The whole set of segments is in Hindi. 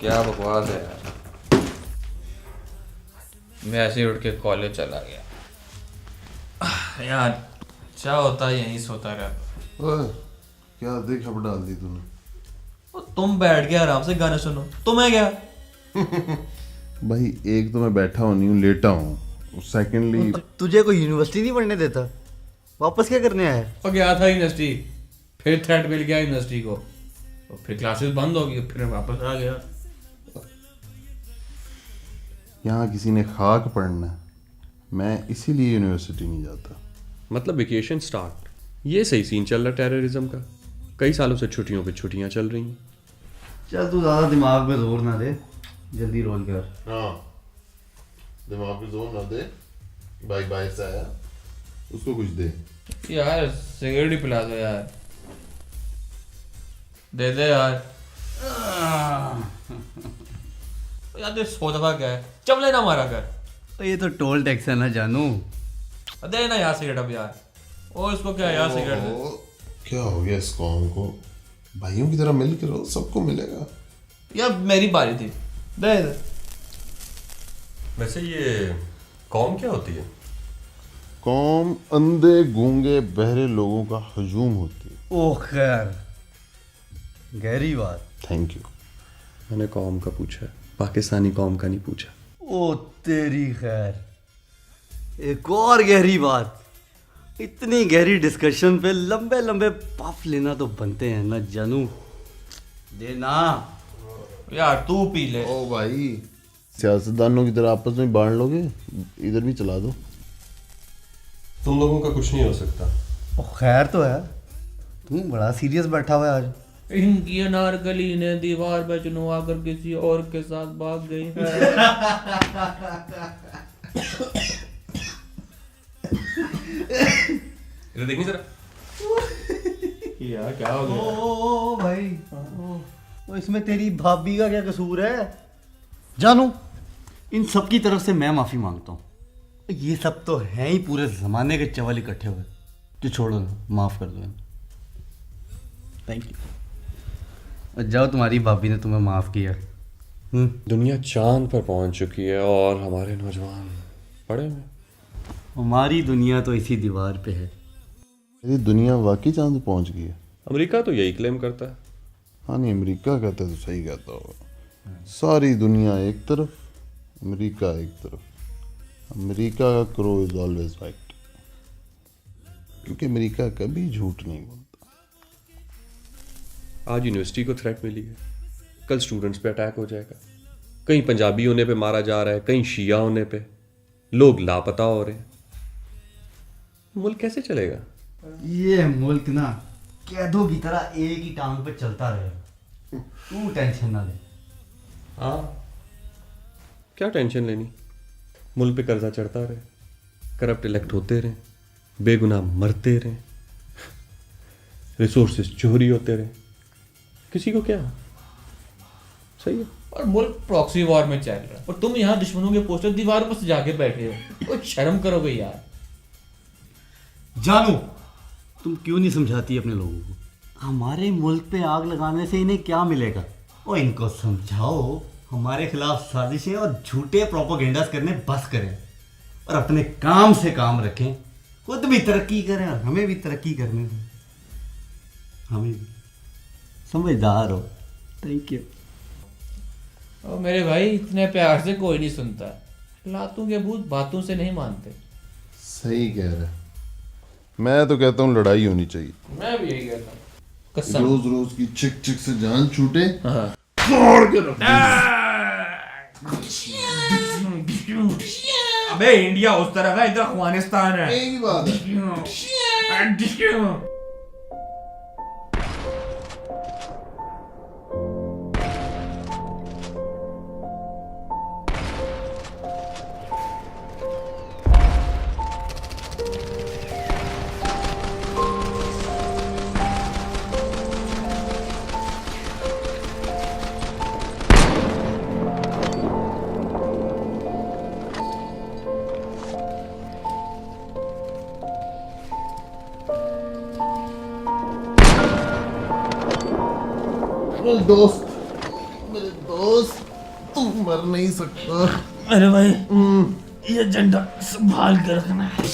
क्या बकवास है यार। मैं ऐसे ही उठ के कॉलेज चला गया यार। क्या होता है यहीं सोता रहता। ओए, क्या देख खबर डाल दी तूने। और तुम बैठ के आराम से गाने सुनो, तुम्हें क्या। भाई एक तो मैं बैठा हूँ नहीं हूँ, लेटा हूँ। सेकेंडली तुझे कोई यूनिवर्सिटी नहीं पढ़ने देता, वापस क्या करने आया है? और गया था यूनिवर्सिटी, फिर थ्रेट मिल गया यूनिवर्सिटी को, और फिर क्लासेस बंद हो गई, फिर वापस आ गया। यहाँ किसी ने खाक पढ़ना है, मैं इसीलिए यूनिवर्सिटी नहीं जाता। मतलब वेकेशन स्टार्ट, ये सही सीन चल रहा टेररिज्म का। कई सालों से छुट्टियों पे छुट्टियां चल रही हैं। चल तू ज्यादा दिमाग में जोर ना दे, जल्दी रोल कर। हाँ, दिमाग पे जोर ना दे। भाई बाय से आया, उसको कुछ दे। यार सिगरेट ही पिला दो यार, दे दे यार। यार ये सौ दफा क्या है, चमले ना मारा कर। तो ये तो टोल टैक्स है ना जानू। दे ना यार सिगरेट अब यार। और इसको क्या यार सिगरेट दे। ओहो, क्या हो गया इस कौम को? भाइयों की तरह मिल के रहो, सबको मिलेगा। यार मेरी बारी थी, दे दे। वैसे ये कौम क्या होती है? कौम अंधे गूंगे बहरे लोगों का हजूम होती है। ओह खैर, गहरी बात। Thank you. मैंने कौम का पूछा है, पाकिस्तानी कौम का नहीं पूछा। ओ तेरी खैर, एक और गहरी बात। इतनी गहरी डिस्कशन पे लंबे लंबे पफ लेना तो बनते हैं ना जानू। देना यार तू पी ले। ओ भाई, सियासतदानों की तरह आपस में बांट लोगे? इधर भी चला दो। तुम लोगों का कुछ नहीं हो सकता। ओ खैर तो है, तू बड़ा सीरियस बैठा हुआ है आज। इनकी अनारकली ने दीवार पे चुनवा कर किसी और के साथ भाग गई है। इधर देखनी जरा। यार क्या हो गया। ओ भाई, ओ इसमें तेरी भाभी का क्या कसूर है? जानू, इन सब की तरफ से मैं माफी मांगता हूँ। ये सब तो हैं ही पूरे जमाने के चवल इकट्ठे हुए। जो छोड़ो ना, माफ कर दो। Thank you. और जाओ, तुम्हारी भाभी ने तुम्हें माफ किया। दुनिया चांद पर पहुंच चुकी है और हमारे नौजवान पड़े हुए। हमारी दुनिया तो इसी दीवार पे है। ये दुनिया वाकई चांद पे पहुंच गई है। अमेरिका तो यही क्लेम करता है। हाँ नहीं, अमेरिका कहता है तो सही कहता होगा। सारी दुनिया एक तरफ, अमेरिका एक तरफ। अमेरिका का क्रो इज ऑलवेज राइट, क्योंकि अमेरिका कभी झूठ नहीं बोलता। आज यूनिवर्सिटी को थ्रेट मिली है, कल स्टूडेंट्स पे अटैक हो जाएगा। कहीं पंजाबी होने पे मारा जा रहा है, कहीं शिया होने पे। लोग लापता हो रहे हैं। मुल्क कैसे चलेगा? ये मुल्क ना कैदों की तरह एक ही टांग पे चलता रहेगा। तू टेंशन ना ले। हाँ, क्या टेंशन लेनी। मुल्क पे कर्जा चढ़ता रहे, करप्ट इलेक्ट होते रहे, बेगुनाह मरते रहे, रिसोर्सेज चोरी होते रहे। किसी को क्या? सही है। और मुल्क प्रॉक्सी वॉर में चल रहा है, और तुम यहाँ दुश्मनों के पोस्टर दीवार पर सजा के बैठे हो। कुछ शर्म करोगे यार। जानू, तुम क्यों नहीं समझाती अपने लोगों को? हमारे मुल्क पे आग लगाने से इन्हें क्या मिलेगा? ओ इनको समझाओ, हमारे खिलाफ साजिशें और झूठे प्रोपोगेंडास करने बस करें और अपने काम से काम रखें। खुद भी तरक्की करें और हमें भी तरक्की करने दें। हमें भी समझदार हो। Thank you. और मेरे भाई, इतने प्यार से कोई नहीं सुनता। लातों के भूत बातों से नहीं मानते। सही कह रहा है। मैं तो कहता हूँ लड़ाई होनी चाहिए। मैं भी यही कहता हूँ, कसम। रोज रोज की चिक चिक से जान छूटे, हाँ। फोड़ के रख। अबे इंडिया उस तरफ है, इधर अफगानिस्तान है। एक ही बात है। दोस्त मेरे दोस्त तू मर नहीं सकता। अरे भाई ये झंडा संभाल कर रखना है।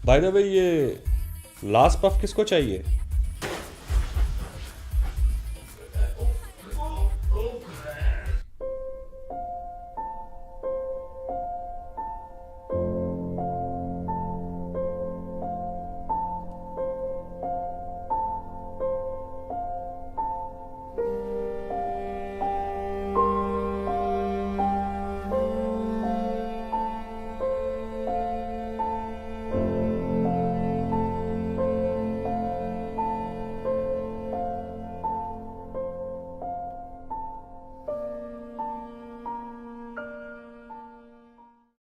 बाय द वे, ये लास्ट पफ किसको चाहिए?